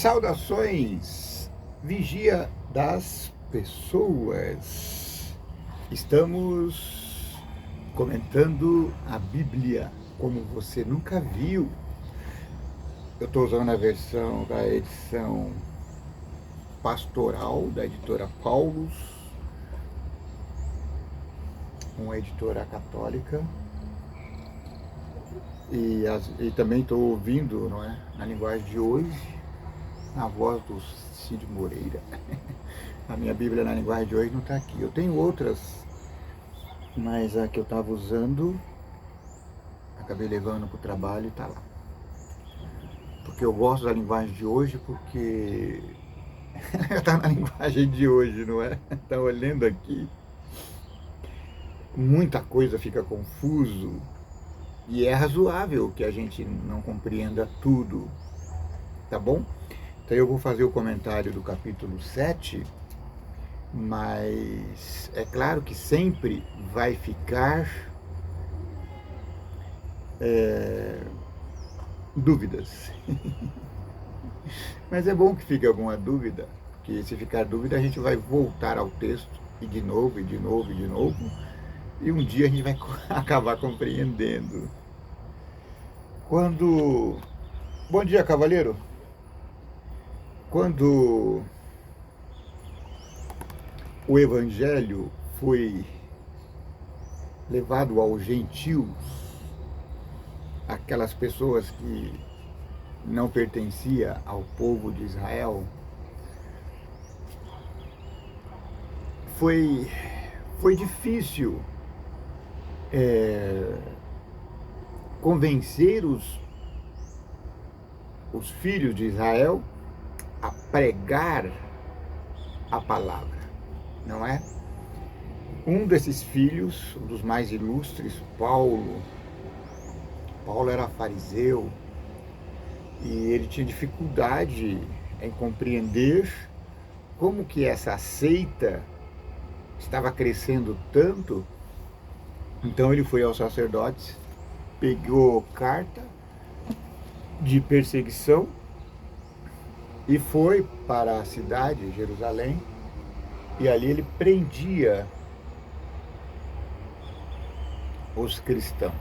Saudações, vigia das pessoas. Estamos comentando a Bíblia como você nunca viu. Eu estou usando a versão da edição pastoral da editora Paulus, uma editora católica. E também estou ouvindo, não é, na linguagem de hoje, a voz do Cid Moreira. A minha Bíblia na linguagem de hoje não está aqui. Eu tenho outras, mas a que eu estava usando, acabei levando para o trabalho e está lá. Porque eu gosto da linguagem de hoje, porque está na linguagem de hoje, não é? Está olhando aqui, muita coisa fica confuso. E é razoável que a gente não compreenda tudo, tá bom? Então eu vou fazer o comentário do capítulo 7, mas é claro que sempre vai ficar dúvidas. Mas é bom que fique alguma dúvida, porque se ficar dúvida a gente vai voltar ao texto, e de novo, e de novo, e de novo, e um dia a gente vai acabar compreendendo. Bom dia, cavaleiro! Quando o Evangelho foi levado aos gentios, aquelas pessoas que não pertenciam ao povo de Israel, foi difícil convencer os filhos de Israel a pregar a palavra, não é? Um desses filhos, um dos mais ilustres, Paulo era fariseu e ele tinha dificuldade em compreender como que essa seita estava crescendo tanto. Então ele foi aos sacerdotes, pegou carta de perseguição e foi para a cidade de Jerusalém, e ali ele prendia os cristãos,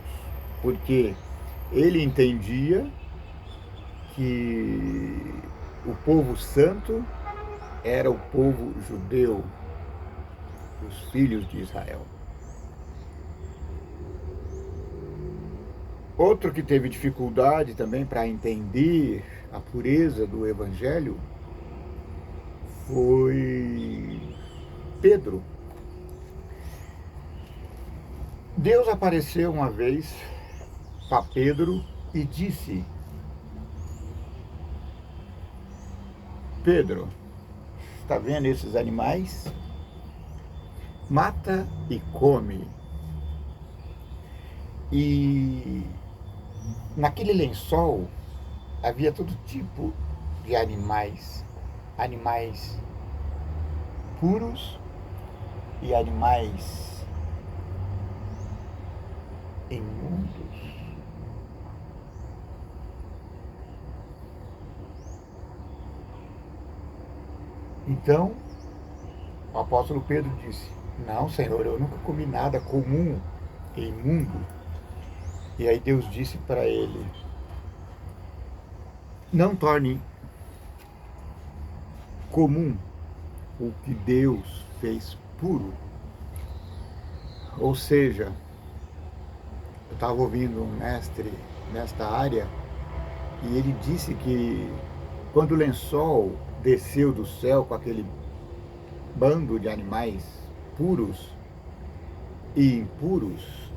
porque ele entendia que o povo santo era o povo judeu, os filhos de Israel. Outro que teve dificuldade também para entender a pureza do Evangelho foi Pedro. Deus apareceu uma vez para Pedro e disse: Pedro, está vendo esses animais? Mata e come. E naquele lençol havia todo tipo de animais puros e animais imundos. Então, o apóstolo Pedro disse: não, Senhor, eu nunca comi nada comum e imundo. E aí Deus disse para ele: não torne comum o que Deus fez puro. Ou seja, eu estava ouvindo um mestre nesta área e ele disse que quando o lençol desceu do céu com aquele bando de animais puros e impuros,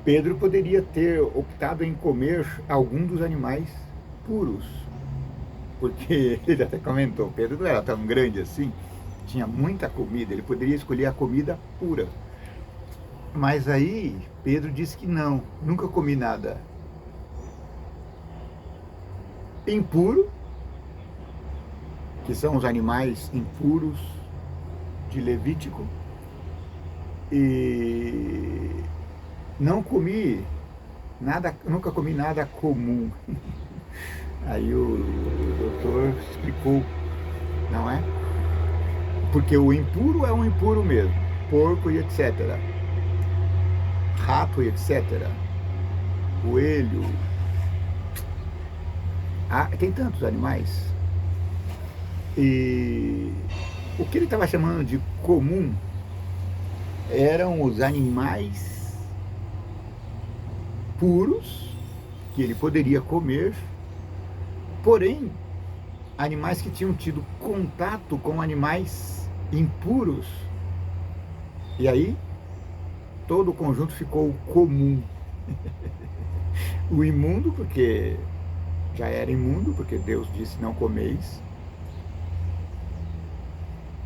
Pedro poderia ter optado em comer algum dos animais puros, porque ele até comentou, Pedro não era tão grande assim, tinha muita comida, ele poderia escolher a comida pura. Mas aí Pedro disse que não, nunca comi nada impuro, que são os animais impuros de Levítico, e não comi nada, nunca comi nada comum. Aí o doutor explicou, não é? Porque o impuro é um impuro mesmo, porco e etc. Rato e etc. Coelho. Ah, tem tantos animais. E o que ele estava chamando de comum eram os animais puros que ele poderia comer, porém, animais que tinham tido contato com animais impuros. E aí, todo o conjunto ficou comum. O imundo, porque já era imundo, porque Deus disse não comeis.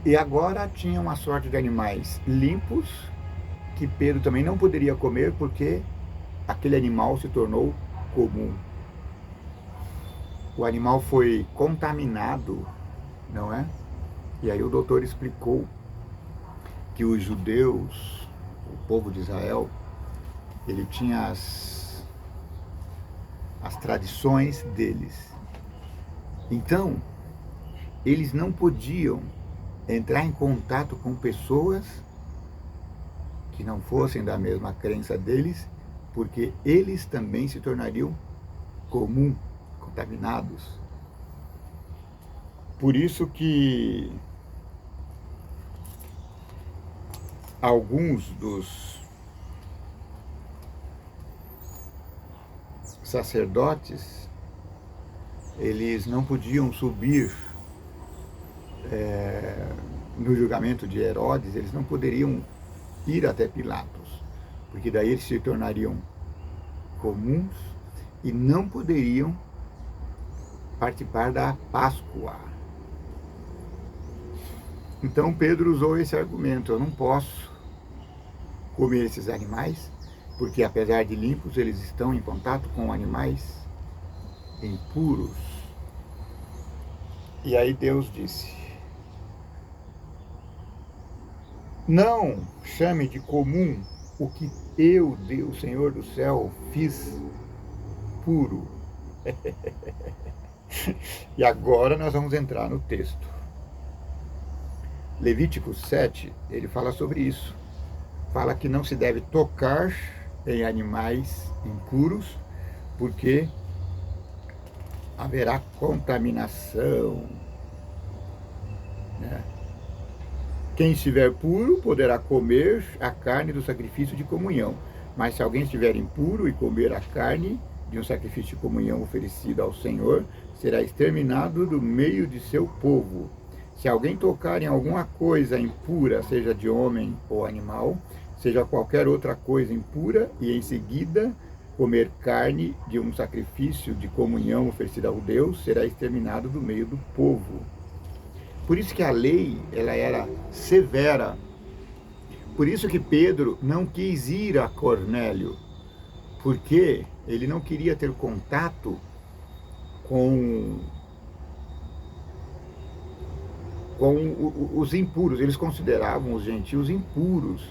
E agora tinha uma sorte de animais limpos, que Pedro também não poderia comer, porque aquele animal se tornou comum. O animal foi contaminado, não é? E aí o doutor explicou que os judeus, o povo de Israel, ele tinha as tradições deles. Então, eles não podiam entrar em contato com pessoas que não fossem da mesma crença deles, porque eles também se tornariam comum, contaminados. Por isso que alguns dos sacerdotes, eles não podiam subir no julgamento de Herodes, eles não poderiam ir até Pilatos, porque daí eles se tornariam comuns e não poderiam participar da Páscoa. Então Pedro usou esse argumento: eu não posso comer esses animais, porque apesar de limpos, eles estão em contato com animais impuros. E aí Deus disse: não chame de comum o que eu, Deus, Senhor do céu, fiz puro. E agora nós vamos entrar no texto. Levítico 7, ele fala sobre isso. Fala que não se deve tocar em animais impuros, porque haverá contaminação, né? Quem estiver puro poderá comer a carne do sacrifício de comunhão, mas se alguém estiver impuro e comer a carne de um sacrifício de comunhão oferecido ao Senhor, será exterminado do meio de seu povo. Se alguém tocar em alguma coisa impura, seja de homem ou animal, seja qualquer outra coisa impura, e em seguida comer carne de um sacrifício de comunhão oferecido ao Deus, será exterminado do meio do povo. Por isso que a lei, ela era severa. Por isso que Pedro não quis ir a Cornélio, porque ele não queria ter contato com os impuros. Eles consideravam os gentios impuros.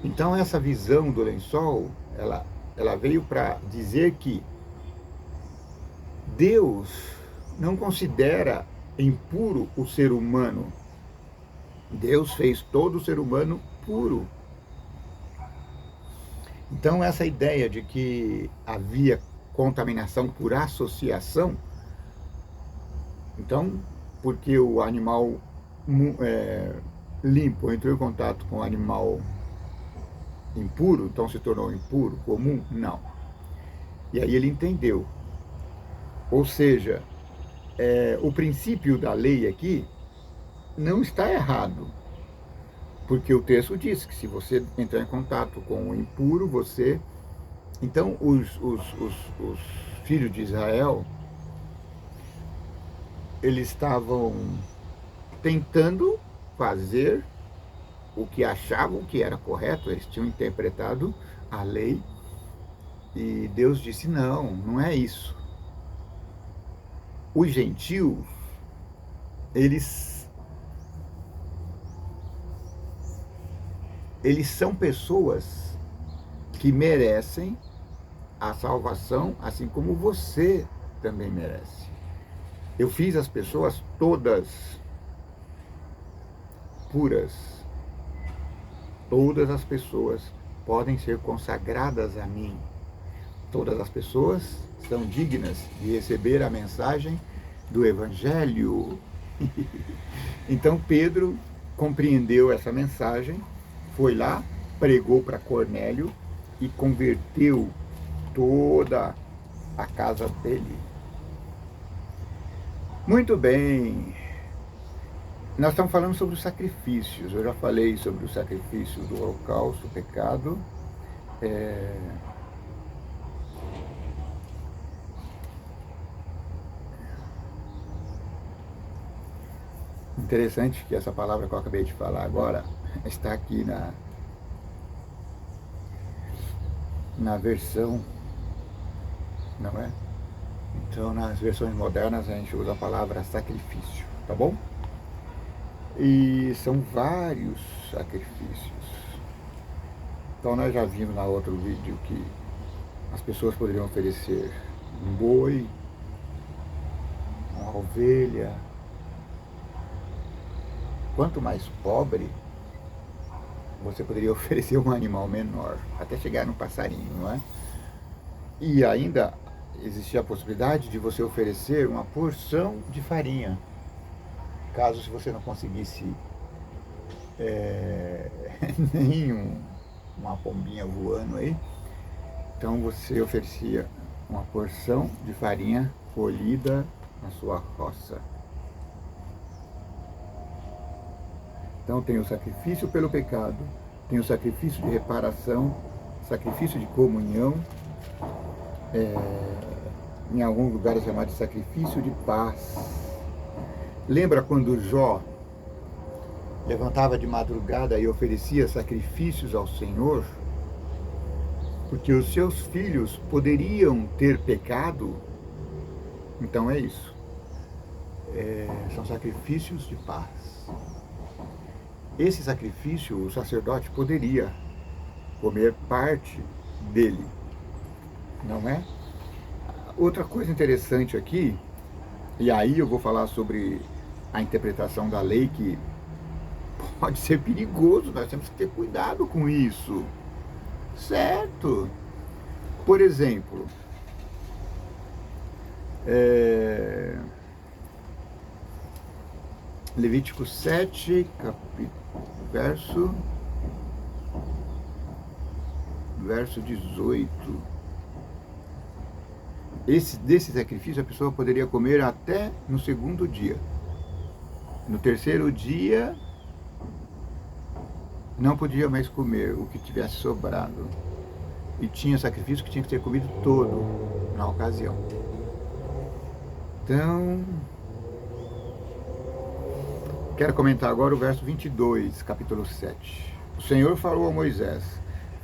Então essa visão do lençol, ela veio para dizer que Deus não considera impuro o ser humano. Deus fez todo o ser humano puro. Então essa ideia de que havia contaminação por associação, então, porque o animal limpo entrou em contato com o animal impuro, então se tornou impuro, comum? Não. E aí ele entendeu. Ou seja, o princípio da lei aqui não está errado, porque o texto diz que se você entrar em contato com o impuro, você... Então, os filhos de Israel, eles estavam tentando fazer o que achavam que era correto, eles tinham interpretado a lei, e Deus disse: não, não é isso. Os gentios, eles são pessoas que merecem a salvação, assim como você também merece. Eu fiz as pessoas todas puras. Todas as pessoas podem ser consagradas a mim. Todas as pessoas são dignas de receber a mensagem do Evangelho. Então Pedro compreendeu essa mensagem, foi lá, pregou para Cornélio e converteu toda a casa dele. Muito bem, nós estamos falando sobre os sacrifícios. Eu já falei sobre o sacrifício do holocausto, o pecado. Interessante que essa palavra que eu acabei de falar agora está aqui na versão, não é? Então, nas versões modernas a gente usa a palavra sacrifício, tá bom? E são vários sacrifícios. Então nós já vimos na outro vídeo que as pessoas poderiam oferecer um boi, uma ovelha. Quanto mais pobre, você poderia oferecer um animal menor, até chegar no passarinho, não é? E ainda existia a possibilidade de você oferecer uma porção de farinha, caso se você não conseguisse nem uma pombinha voando aí, então você oferecia uma porção de farinha colhida na sua roça. Então tem o sacrifício pelo pecado, tem o sacrifício de reparação, sacrifício de comunhão, em alguns lugares é chamado de sacrifício de paz. Lembra quando Jó levantava de madrugada e oferecia sacrifícios ao Senhor? Porque os seus filhos poderiam ter pecado. Então é isso. São sacrifícios de paz. Esse sacrifício, o sacerdote poderia comer parte dele, não é? Outra coisa interessante aqui, e aí eu vou falar sobre a interpretação da lei, que pode ser perigoso, nós temos que ter cuidado com isso, certo? Por exemplo, Levítico 7, verso 18. Desse sacrifício a pessoa poderia comer até no segundo dia. No terceiro dia não podia mais comer o que tivesse sobrado. E tinha sacrifício que tinha que ser comido todo na ocasião. Então, quero comentar agora o verso 22, capítulo 7. O Senhor falou a Moisés: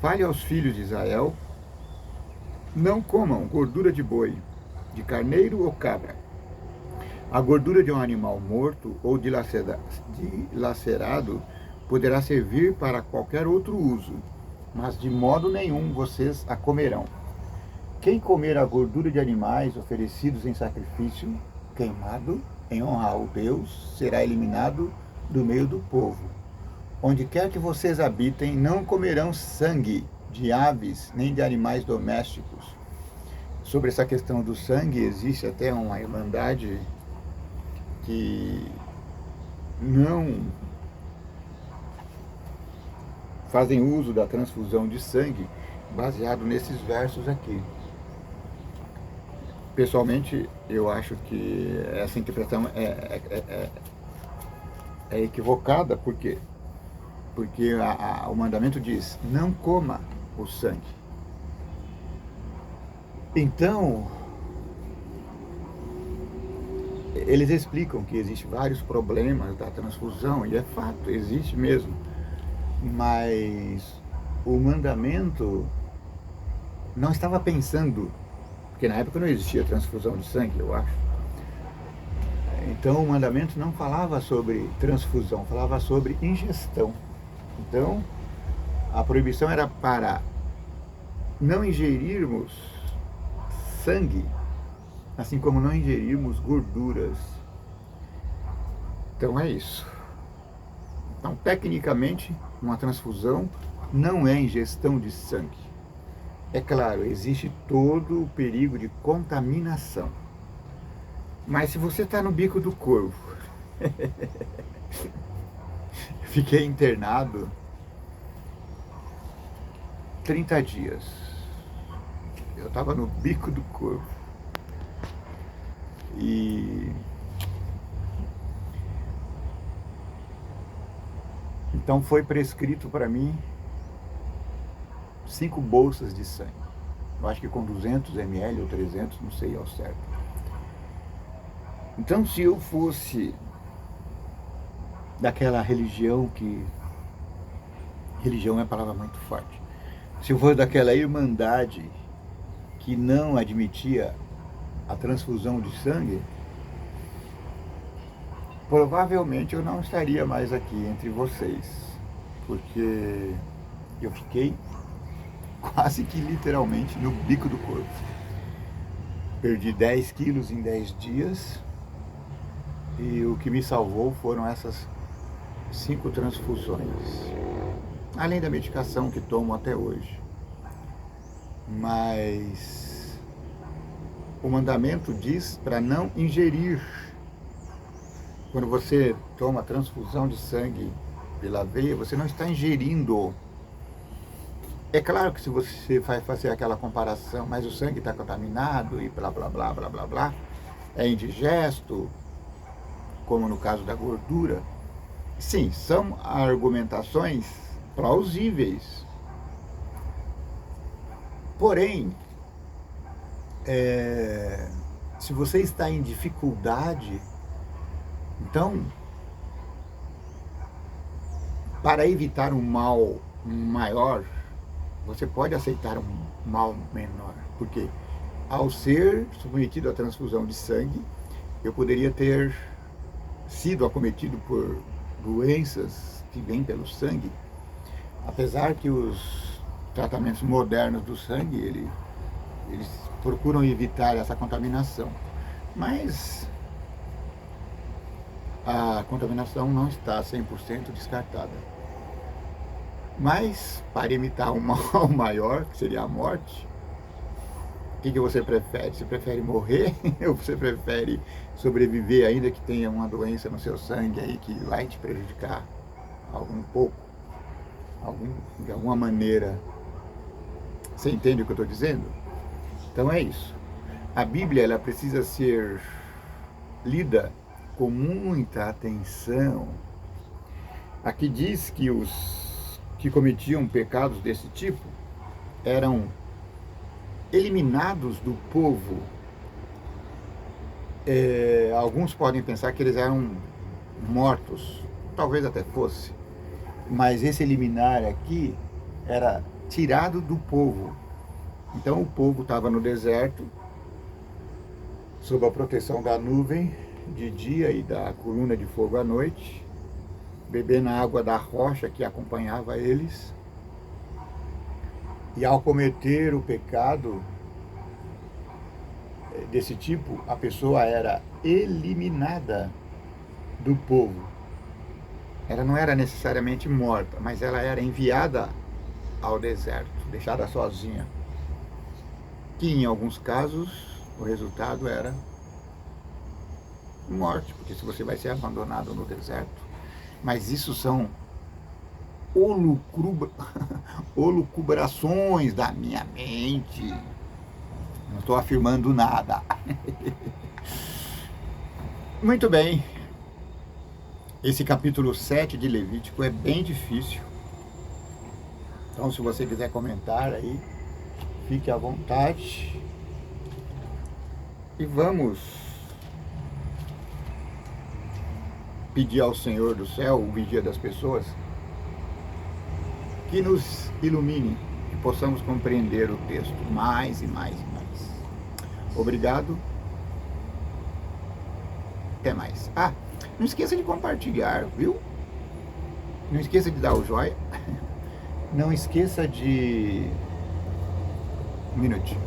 fale aos filhos de Israel, não comam gordura de boi, de carneiro ou cabra. A gordura de um animal morto ou dilacerado poderá servir para qualquer outro uso, mas de modo nenhum vocês a comerão. Quem comer a gordura de animais oferecidos em sacrifício queimado, em honra ao Deus, será eliminado do meio do povo. Onde quer que vocês habitem, não comerão sangue de aves nem de animais domésticos. Sobre essa questão do sangue, existe até uma irmandade que não fazem uso da transfusão de sangue, baseado nesses versos aqui. Pessoalmente, eu acho que essa interpretação é equivocada. Por quê? Porque o mandamento diz: não coma o sangue. Então, eles explicam que existem vários problemas da transfusão, e é fato, existe mesmo. Mas o mandamento não estava pensando, porque na época não existia transfusão de sangue, eu acho. Então o mandamento não falava sobre transfusão, falava sobre ingestão. Então a proibição era para não ingerirmos sangue assim como não ingerimos gorduras. Então é isso. Então, tecnicamente, uma transfusão não é ingestão de sangue. É claro, existe todo o perigo de contaminação. Mas se você está no bico do corvo, fiquei internado 30 dias. Eu estava no bico do corvo. E então foi prescrito para mim 5 bolsas de sangue. Eu acho que com 200 ml ou 300, não sei ao certo. Então, se eu fosse daquela religião que... Religião é uma palavra muito forte. Se eu fosse daquela irmandade que não admitia a transfusão de sangue, provavelmente eu não estaria mais aqui entre vocês, porque eu fiquei quase que literalmente no bico do corpo. Perdi 10 quilos em 10 dias e o que me salvou foram essas 5 transfusões, além da medicação que tomo até hoje. Mas o mandamento diz para não ingerir. Quando você toma transfusão de sangue pela veia, você não está ingerindo. É claro que se você vai fazer aquela comparação, mas o sangue está contaminado e blá, blá, blá, blá, blá, blá, é indigesto, como no caso da gordura. Sim, são argumentações plausíveis. Porém, se você está em dificuldade, então, para evitar um mal maior, você pode aceitar um mal menor, porque ao ser submetido à transfusão de sangue, eu poderia ter sido acometido por doenças que vêm pelo sangue, apesar que os tratamentos modernos do sangue, eles procuram evitar essa contaminação, mas a contaminação não está 100% descartada. Mas, para evitar um mal maior, que seria a morte, o que você prefere? Você prefere morrer ou você prefere sobreviver, ainda que tenha uma doença no seu sangue aí que vai te prejudicar algum pouco, de alguma maneira? Você entende o que eu estou dizendo? Então é isso. A Bíblia, ela precisa ser lida com muita atenção. Aqui diz que os que cometiam pecados desse tipo eram eliminados do povo. Alguns podem pensar que eles eram mortos, talvez até fosse, mas esse eliminar aqui era tirado do povo. Então o povo estava no deserto, sob a proteção da nuvem de dia e da coluna de fogo à noite, bebendo a água da rocha que acompanhava eles. E ao cometer o pecado desse tipo, a pessoa era eliminada do povo. Ela não era necessariamente morta, mas ela era enviada ao deserto, deixada sozinha. Que em alguns casos o resultado era morte, porque se você vai ser abandonado no deserto. Mas isso são olucubrações da minha mente. Não estou afirmando nada. Muito bem. Esse capítulo 7 de Levítico é bem difícil. Então, se você quiser comentar aí, fique à vontade. E vamos pedir ao Senhor do céu, o vigia das pessoas, que nos ilumine, que possamos compreender o texto mais e mais e mais. Obrigado. Até mais. Não esqueça de compartilhar, viu? Não esqueça de dar o joinha. Não esqueça de... Um minutinho.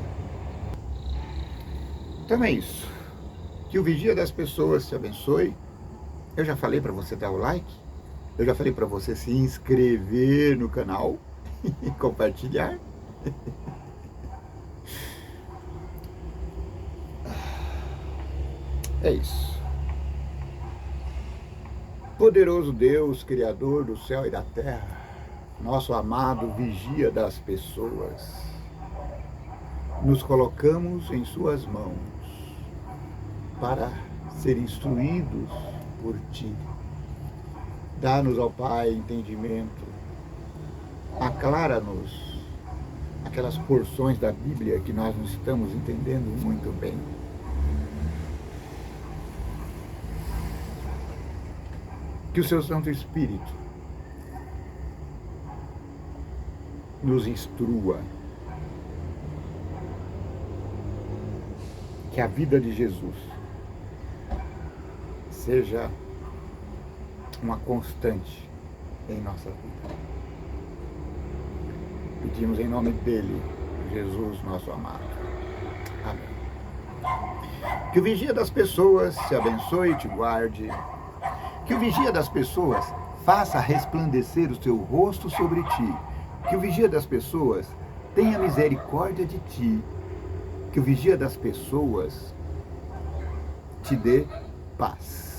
Então é isso. Que o vigia das pessoas te abençoe. Eu já falei para você dar o like. Eu já falei para você se inscrever no canal e compartilhar. É isso. Poderoso Deus, Criador do céu e da terra, nosso amado vigia das pessoas, nos colocamos em suas mãos para ser instruídos por Ti. Dá-nos, ó Pai, entendimento. Aclara-nos aquelas porções da Bíblia que nós não estamos entendendo muito bem. Que o Seu Santo Espírito nos instrua. Que a vida de Jesus seja uma constante em nossa vida. Pedimos em nome dele, Jesus, nosso amado. Amém. Que o vigia das pessoas te abençoe e te guarde. Que o vigia das pessoas faça resplandecer o seu rosto sobre ti. Que o vigia das pessoas tenha misericórdia de ti. Que o vigia das pessoas te dê paz.